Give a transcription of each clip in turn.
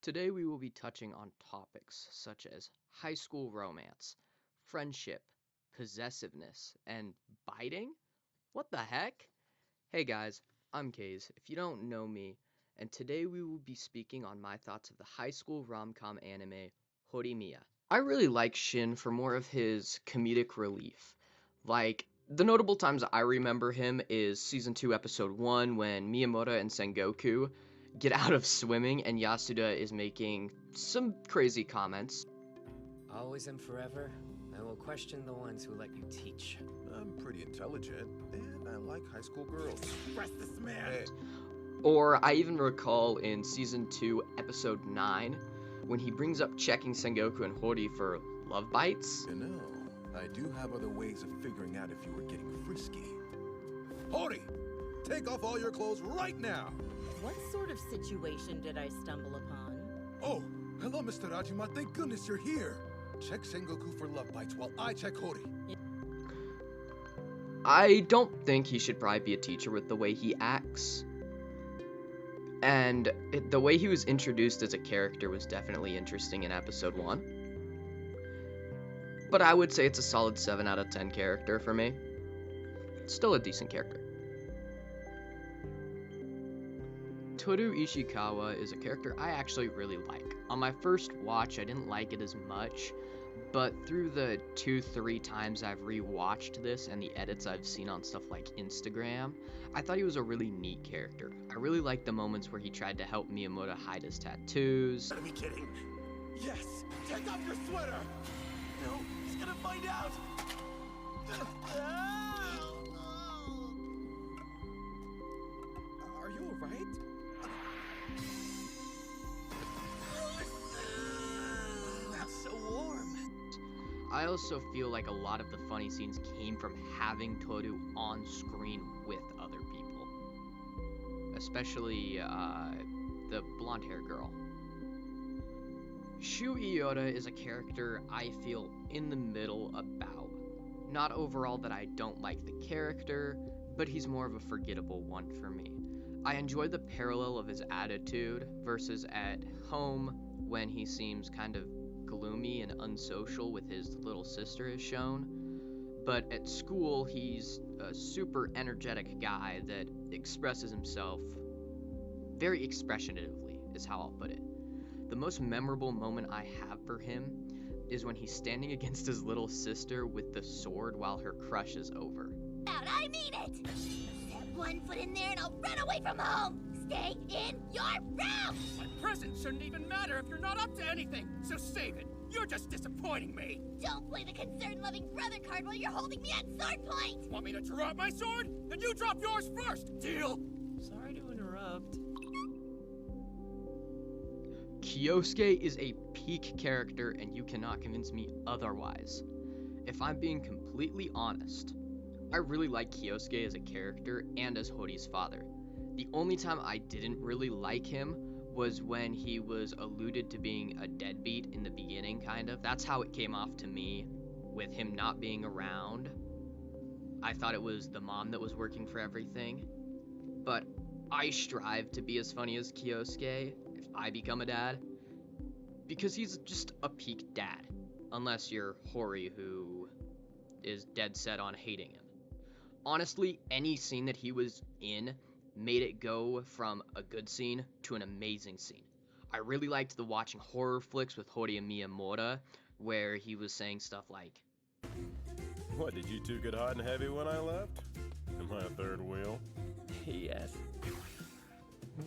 Today we will be touching on topics such as high school romance, friendship, possessiveness, and biting? What the heck? Hey guys, I'm Kaze, if you don't know me, and today we will be speaking on my thoughts of the high school rom-com anime Horimiya. I really like Shin for more of his comedic relief. Like, the notable times I remember him is Season 2, Episode 1, when Miyamoto and Sengoku get out of swimming and Yasuda is making some crazy comments. Always and forever, I will question the ones who let you teach. I'm pretty intelligent, and I like high school girls. Press this man! Hey. Or I even recall in Season 2, Episode 9, when he brings up checking Sengoku and Hori for love bites. You know, I do have other ways of figuring out if you were getting frisky. Hori! Take off all your clothes right now! What sort of situation did I stumble upon? Oh, hello, Mr. Rajima. Thank goodness you're here. Check Sengoku for love bites while I check Hori. I don't think he should probably be a teacher with the way he acts. And the way he was introduced as a character was definitely interesting in episode 1. But I would say it's a solid 7 out of 10 character for me. Still a decent character. Toru Ishikawa is a character I actually really like. On my first watch, I didn't like it as much, but through the 2-3 times I've rewatched this and the edits I've seen on stuff like Instagram, I thought he was a really neat character. I really liked the moments where he tried to help Miyamoto hide his tattoos. Are we kidding? Yes! Take off your sweater! No, he's gonna find out! Are you alright? That's so warm. I also feel like a lot of the funny scenes came from having Toru on screen with other people. Especially, the blonde-haired girl. Shu Iota is a character I feel in the middle about. Not overall that I don't like the character, but he's more of a forgettable one for me. I enjoy the parallel of his attitude versus at home when he seems kind of gloomy and unsocial with his little sister is shown. But at school, he's a super energetic guy that expresses himself very expressionatively, is how I'll put it. The most memorable moment I have for him is when he's standing against his little sister with the sword while her crush is over. I mean it! Step one foot in there and I'll run away from home! Stay in your room! My present shouldn't even matter if you're not up to anything, so save it! You're just disappointing me! Don't play the concern-loving brother card while you're holding me at sword point! Want me to drop my sword? Then you drop yours first! Deal? Sorry to interrupt. Kyosuke is a peak character and you cannot convince me otherwise. If I'm being completely honest, I really like Kyosuke as a character and as Hori's father. The only time I didn't really like him was when he was alluded to being a deadbeat in the beginning, kind of. That's how it came off to me, with him not being around. I thought it was the mom that was working for everything. But I strive to be as funny as Kyosuke if I become a dad, because he's just a peak dad, unless you're Hori, who is dead set on hating him. Honestly, any scene that he was in made it go from a good scene to an amazing scene. I really liked the watching horror flicks with Hori and Miyamoto, where he was saying stuff like, "What, did you two get hot and heavy when I left? Am I a third wheel?" Yes.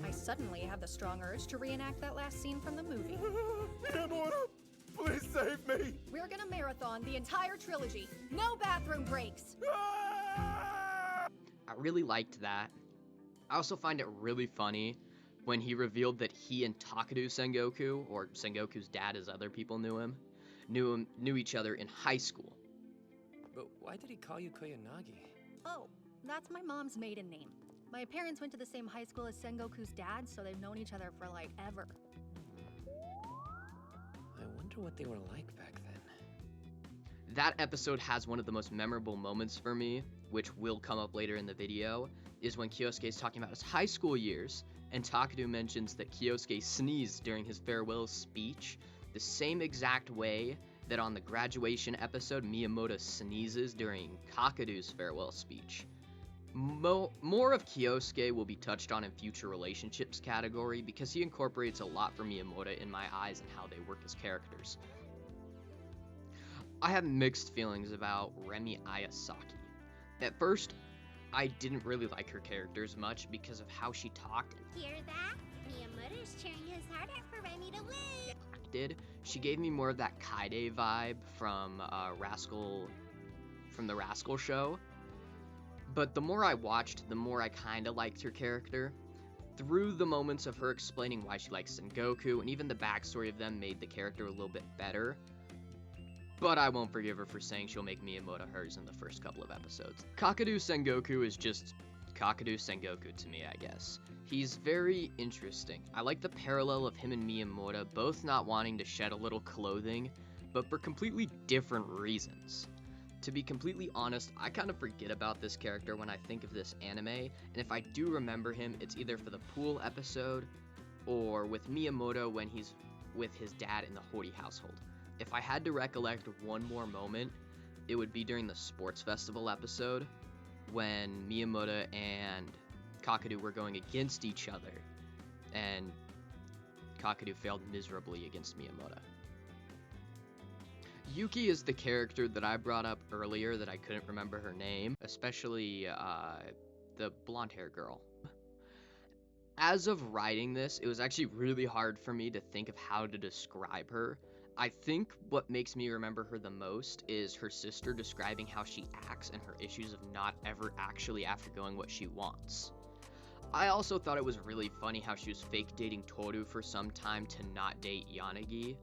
I suddenly have the strong urge to reenact that last scene from the movie. Miyamoto, please save me! We're gonna marathon the entire trilogy. No bathroom breaks. I really liked that. I also find it really funny when he revealed that he and Takadu Sengoku, or Sengoku's dad as other people knew each other in high school. But why did he call you Koyanagi? Oh, that's my mom's maiden name. My parents went to the same high school as Sengoku's dad, so they've known each other for like ever. I wonder what they were like back then. That episode has one of the most memorable moments for me, which will come up later in the video, is when Kyosuke is talking about his high school years, and Takadu mentions that Kyosuke sneezed during his farewell speech the same exact way that on the graduation episode Miyamoto sneezes during Kakadu's farewell speech. More of Kyosuke will be touched on in future relationships category because he incorporates a lot from Miyamoto in my eyes and how they work as characters. I have mixed feelings about Remi Ayasaki. At first, I didn't really like her character as much because of how she talked. Hear that? Miyamoto's cheering his heart out for Remy to win. She gave me more of that Kaide vibe from the Rascal show. But the more I watched, the more I kinda liked her character. Through the moments of her explaining why she likes Sengoku, and even the backstory of them made the character a little bit better. But I won't forgive her for saying she'll make Miyamoto hers in the first couple of episodes. Kakadu Sengoku is just Kakadu Sengoku to me, I guess. He's very interesting. I like the parallel of him and Miyamoto both not wanting to shed a little clothing, but for completely different reasons. To be completely honest, I kind of forget about this character when I think of this anime, and if I do remember him, it's either for the pool episode or with Miyamoto when he's with his dad in the Hori household. If I had to recollect one more moment, it would be during the sports festival episode when Miyamoto and Kakadu were going against each other, and Kakadu failed miserably against Miyamoto. Yuki is the character that I brought up earlier that I couldn't remember her name, especially the blonde hair girl. As of writing this, it was actually really hard for me to think of how to describe her. I think what makes me remember her the most is her sister describing how she acts and her issues of not ever actually aftergoing what she wants. I also thought it was really funny how she was fake dating Toru for some time to not date Yanagi.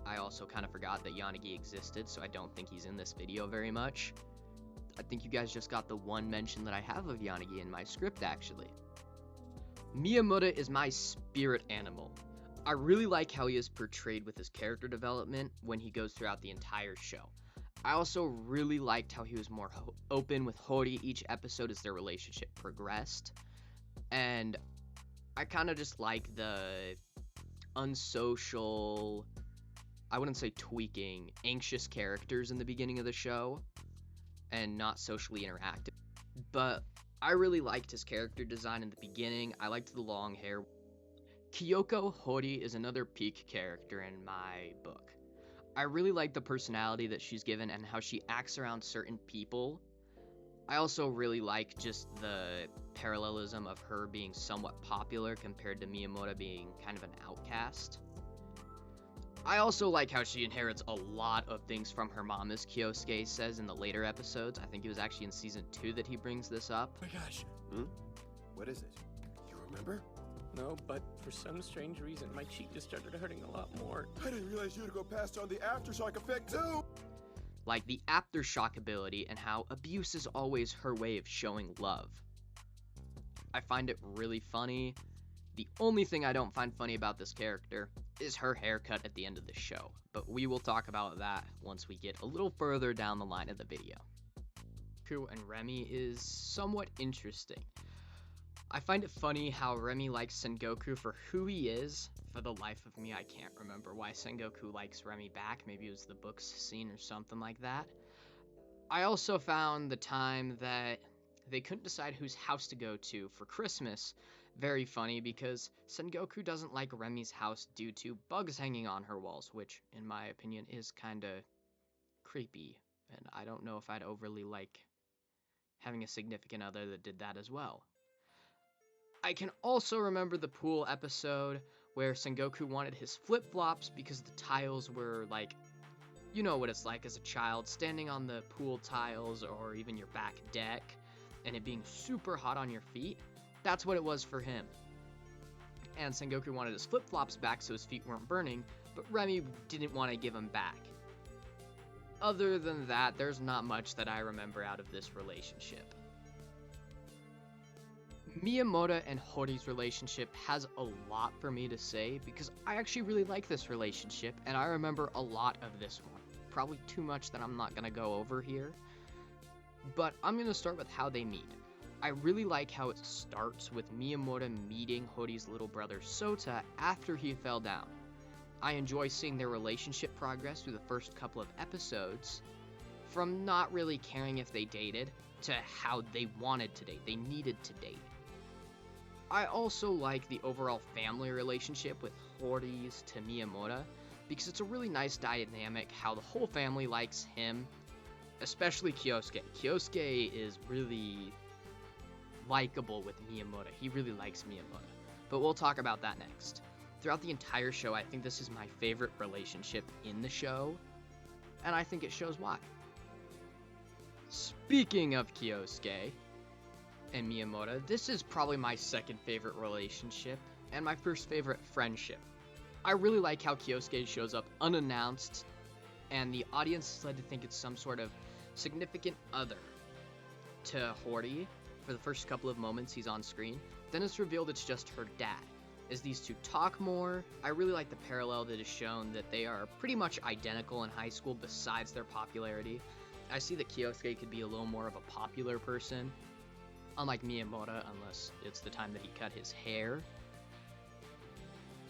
I also kind of forgot that Yanagi existed, so I don't think he's in this video very much. I think you guys just got the one mention that I have of Yanagi in my script, actually. Miyamoto is my spirit animal. I really like how he is portrayed with his character development when he goes throughout the entire show. I also really liked how he was more open with Hori each episode as their relationship progressed. And I kind of just like the unsocial, I wouldn't say tweaking, anxious characters in the beginning of the show and not socially interactive. But I really liked his character design in the beginning. I liked the long hair. Kyoko Hori is another peak character in my book. I really like the personality that she's given and how she acts around certain people. I also really like just the parallelism of her being somewhat popular compared to Miyamoto being kind of an outcast. I also like how she inherits a lot of things from her mom, as Kyosuke says in the later episodes. I think it was actually in season 2 that he brings this up. Oh my gosh. What is it? You remember? No, but for some strange reason, my cheek just started hurting a lot more. I didn't realize you would go past on the aftershock effect too. Like the aftershock ability and how abuse is always her way of showing love. I find it really funny. The only thing I don't find funny about this character is her haircut at the end of the show, but we will talk about that once we get a little further down the line of the video. Ku and Remy is somewhat interesting. I find it funny how Remy likes Sengoku for who he is. For the life of me, I can't remember why Sengoku likes Remy back. Maybe it was the books scene or something like that. I also found the time that they couldn't decide whose house to go to for Christmas very funny, because Sengoku doesn't like Remy's house due to bugs hanging on her walls, which, in my opinion, is kinda creepy, and I don't know if I'd overly like having a significant other that did that as well. I can also remember the pool episode where Sengoku wanted his flip-flops because the tiles were like, you know what it's like as a child, standing on the pool tiles or even your back deck and it being super hot on your feet. That's what it was for him. And Sengoku wanted his flip-flops back so his feet weren't burning, but Remy didn't want to give them back. Other than that, there's not much that I remember out of this relationship. Miyamoto and Hori's relationship has a lot for me to say because I actually really like this relationship and I remember a lot of this one. Probably too much that I'm not going to go over here. But I'm going to start with how they meet. I really like how it starts with Miyamoto meeting Hori's little brother Sota after he fell down. I enjoy seeing their relationship progress through the first couple of episodes, from not really caring if they dated to how they wanted to date, they needed to date. I also like the overall family relationship with Hori's to Miyamoto, because it's a really nice dynamic how the whole family likes him, especially Kyosuke. Kyosuke is really likable with Miyamoto. He really likes Miyamoto. But we'll talk about that next. Throughout the entire show, I think this is my favorite relationship in the show, and I think it shows why. Speaking of Kyosuke and Miyamoto, this is probably my second favorite relationship and my first favorite friendship. I really like how Kyosuke shows up unannounced, and the audience is led to think it's some sort of significant other to Hori for the first couple of moments he's on screen. Then it's revealed it's just her dad. As these two talk more, I really like the parallel that is shown that they are pretty much identical in high school besides their popularity. I see that Kyosuke could be a little more of a popular person, unlike Miyamoto, unless it's the time that he cut his hair.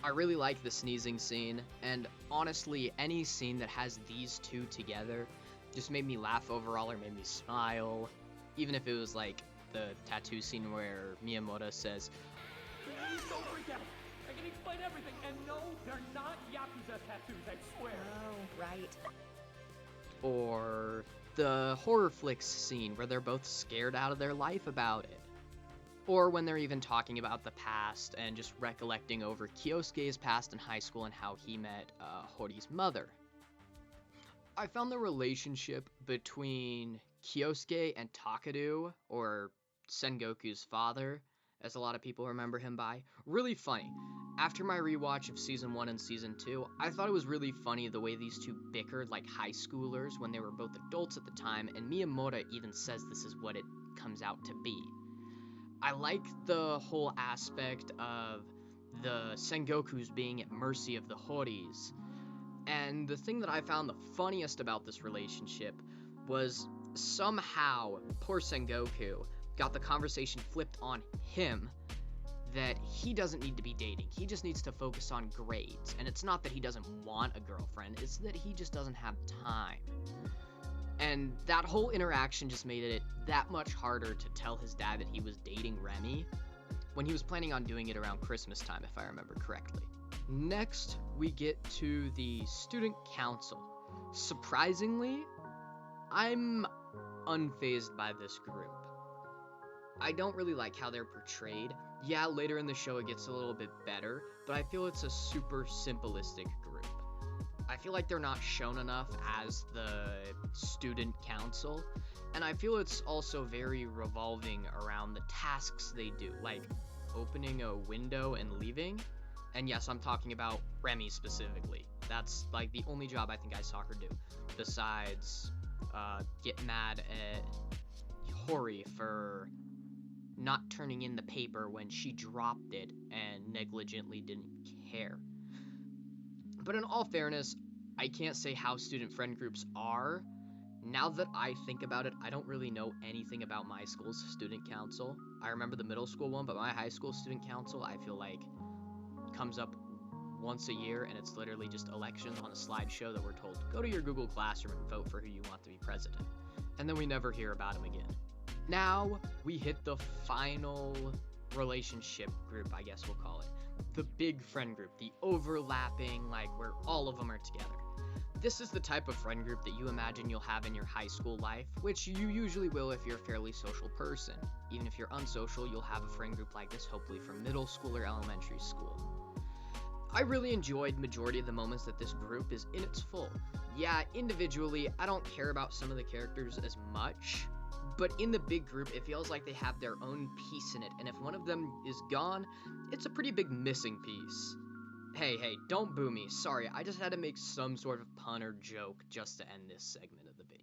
I really like the sneezing scene, and honestly, any scene that has these two together just made me laugh overall or made me smile. Even if it was like the tattoo scene where Miyamoto says, Please don't freak out. I can explain everything. And no, they're not Yakuza tattoos, I swear. Oh, right. or the horror flicks scene where they're both scared out of their life about it. Or when they're even talking about the past and just recollecting over Kyosuke's past in high school and how he met Hori's mother. I found the relationship between Kyosuke and Takadu, or Sengoku's father, as a lot of people remember him by, really funny. After my rewatch of Season 1 and Season 2, I thought it was really funny the way these two bickered like high schoolers when they were both adults at the time, and Miyamoto even says this is what it comes out to be. I like the whole aspect of the Sengokus being at mercy of the Horis. And the thing that I found the funniest about this relationship was somehow poor Sengoku got the conversation flipped on him that he doesn't need to be dating. He just needs to focus on grades. And it's not that he doesn't want a girlfriend, it's that he just doesn't have time. And that whole interaction just made it that much harder to tell his dad that he was dating Remy when he was planning on doing it around Christmas time, if I remember correctly. Next, we get to the student council. Surprisingly, I'm unfazed by this group. I don't really like how they're portrayed. Yeah, later in the show it gets a little bit better, but I feel it's a super simplistic group. I feel like they're not shown enough as the student council, and I feel it's also very revolving around the tasks they do, like opening a window and leaving. And yes, I'm talking about Remy specifically. That's like the only job I think I saw her do, besides get mad at Hori for not turning in the paper when she dropped it and negligently didn't care. But in all fairness, I can't say how student friend groups are. Now that I think about it, I don't really know anything about my school's student council. I remember the middle school one, but my high school student council, I feel like, comes up once a year, and it's literally just elections on a slideshow that we're told, go to your Google Classroom and vote for who you want to be president. And then we never hear about him again. Now we hit the final relationship group, I guess we'll call it. The big friend group, the overlapping, like where all of them are together. This is the type of friend group that you imagine you'll have in your high school life, which you usually will if you're a fairly social person. Even if you're unsocial, you'll have a friend group like this, hopefully from middle school or elementary school. I really enjoyed majority of the moments that this group is in its full. Yeah, individually, I don't care about some of the characters as much, but in the big group, it feels like they have their own piece in it, and if one of them is gone, it's a pretty big missing piece. Hey, don't boo me. Sorry, I just had to make some sort of pun or joke just to end this segment of the video.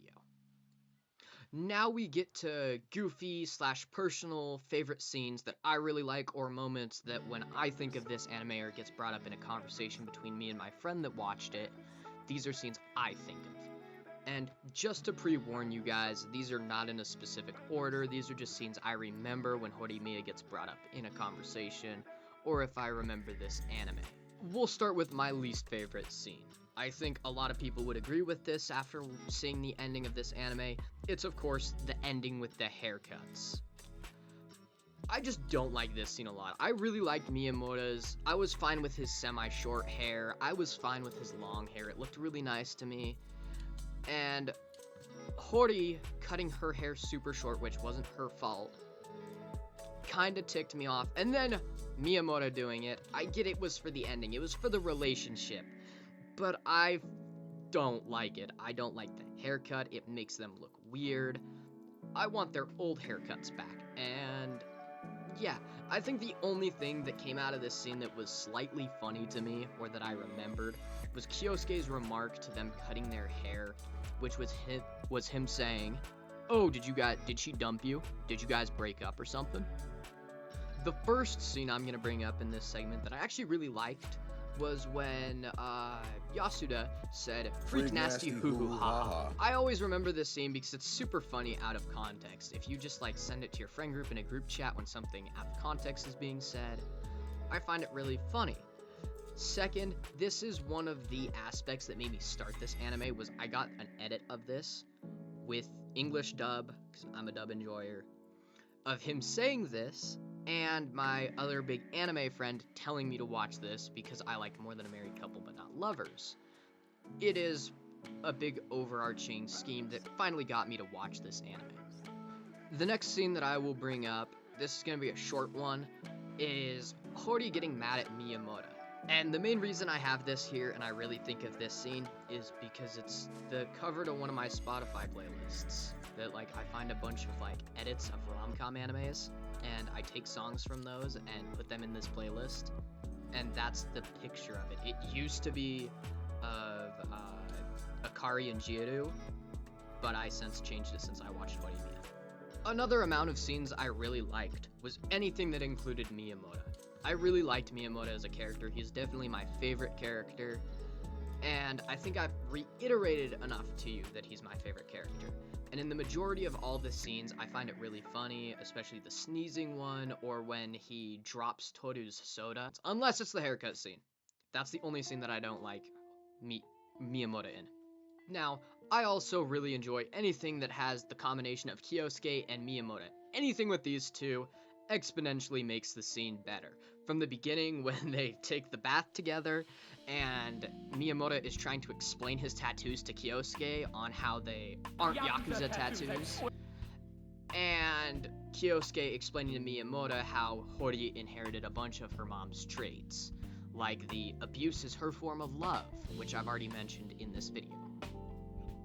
Now we get to goofy / personal favorite scenes that I really like, or moments that when I think of this anime or it gets brought up in a conversation between me and my friend that watched it, these are scenes I think of. And just to pre-warn you guys, these are not in a specific order. These are just scenes I remember when Horimiya gets brought up in a conversation, or if I remember this anime. We'll start with my least favorite scene. I think a lot of people would agree with this after seeing the ending of this anime. It's of course the ending with the haircuts. I just don't like this scene a lot. I really liked Miyamoto's. I was fine with his semi-short hair. I was fine with his long hair. It looked really nice to me. And Hori cutting her hair super short, which wasn't her fault, kind of ticked me off. And then Miyamoto doing it, I get it was for the ending. It was for the relationship. But I don't like it. I don't like the haircut. It makes them look weird. I want their old haircuts back. And yeah, I think the only thing that came out of this scene that was slightly funny to me, or that I remembered, was Kyosuke's remark to them cutting their hair, which was him saying, "Oh, did she dump you? Did you guys break up or something?" The first scene I'm gonna bring up in this segment that I actually really liked was when Yasuda said, "Freak nasty hoo hoo ha ha." I always remember this scene because it's super funny out of context. If you just like send it to your friend group in a group chat when something out of context is being said, I find it really funny. Second, this is one of the aspects that made me start this anime, was I got an edit of this with English dub, because I'm a dub enjoyer, of him saying this, and my other big anime friend telling me to watch this because I like More Than a Married Couple But Not Lovers. It is a big overarching scheme that finally got me to watch this anime. The next scene that I will bring up, this is going to be a short one, is Hori getting mad at Miyamoto. And the main reason I have this here and I really think of this scene is because it's the cover to one of my Spotify playlists. That like I find a bunch of like edits of romcom animes, and I take songs from those and put them in this playlist, and that's the picture of it. It used to be of Akari and Jiru, but I since changed it since I watched Horimiya. Another amount of scenes I really liked was anything that included Miyamoto. I really liked Miyamoto as a character. He's definitely my favorite character, and I think I've reiterated enough to you that he's my favorite character. And in the majority of all the scenes, I find it really funny, especially the sneezing one, or when he drops Toru's soda. Unless it's the haircut scene. That's the only scene that I don't like Miyamoto in. Now, I also really enjoy anything that has the combination of Kyosuke and Miyamoto. Anything with these two exponentially makes the scene better. From the beginning, when they take the bath together, and Miyamoto is trying to explain his tattoos to Kyosuke on how they aren't Yakuza tattoos, and Kyosuke explaining to Miyamoto how Hori inherited a bunch of her mom's traits, like the abuse is her form of love, which I've already mentioned in this video.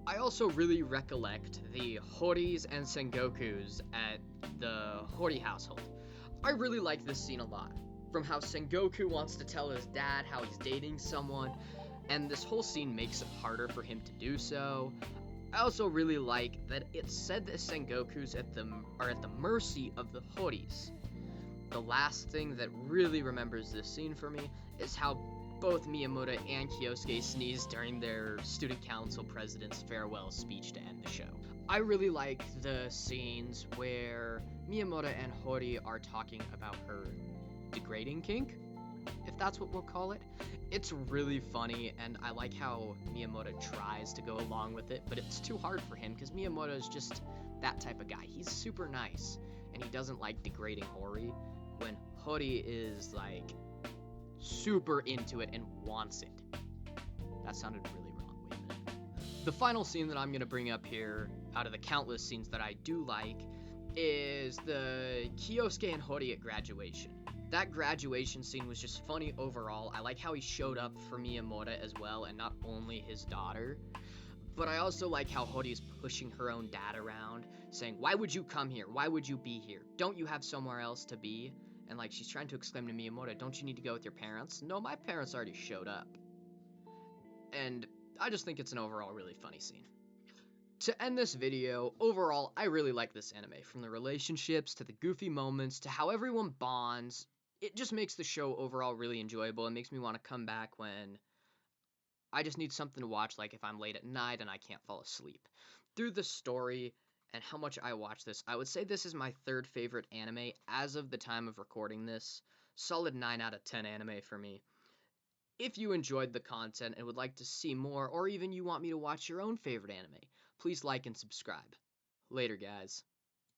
I also really recollect the Horis and Sengokus at the Hori household. I really like this scene a lot. From how Sengoku wants to tell his dad how he's dating someone, and this whole scene makes it harder for him to do so. I also really like that it's said that Sengokus are at the mercy of the Horis. The last thing that really remembers this scene for me is how both Miyamoto and Kyosuke sneezed during their student council president's farewell speech to end the show. I really like the scenes where Miyamoto and Hori are talking about her degrading kink, if that's what we'll call it. It's really funny, and I like how Miyamoto tries to go along with it, but it's too hard for him because Miyamoto is just that type of guy. He's super nice, and he doesn't like degrading Hori, when Hori is like super into it and wants it. That sounded really wrong. Wait a minute. The final scene that I'm going to bring up here, out of the countless scenes that I do like, is the Kyosuke and Hori at graduation. That graduation scene was just funny overall. I like how he showed up for Miyamoto as well, and not only his daughter. But I also like how Hori is pushing her own dad around, saying, "Why would you come here? Why would you be here? Don't you have somewhere else to be?" And like she's trying to exclaim to Miyamoto, "Don't you need to go with your parents?" "No, my parents already showed up." And I just think it's an overall really funny scene. To end this video, overall, I really like this anime. From the relationships, to the goofy moments, to how everyone bonds. It just makes the show overall really enjoyable. It makes me want to come back when I just need something to watch, like if I'm late at night and I can't fall asleep. Through the story and how much I watch this, I would say this is my third favorite anime as of the time of recording this. Solid 9 out of 10 anime for me. If you enjoyed the content and would like to see more, or even you want me to watch your own favorite anime, please like and subscribe. Later, guys.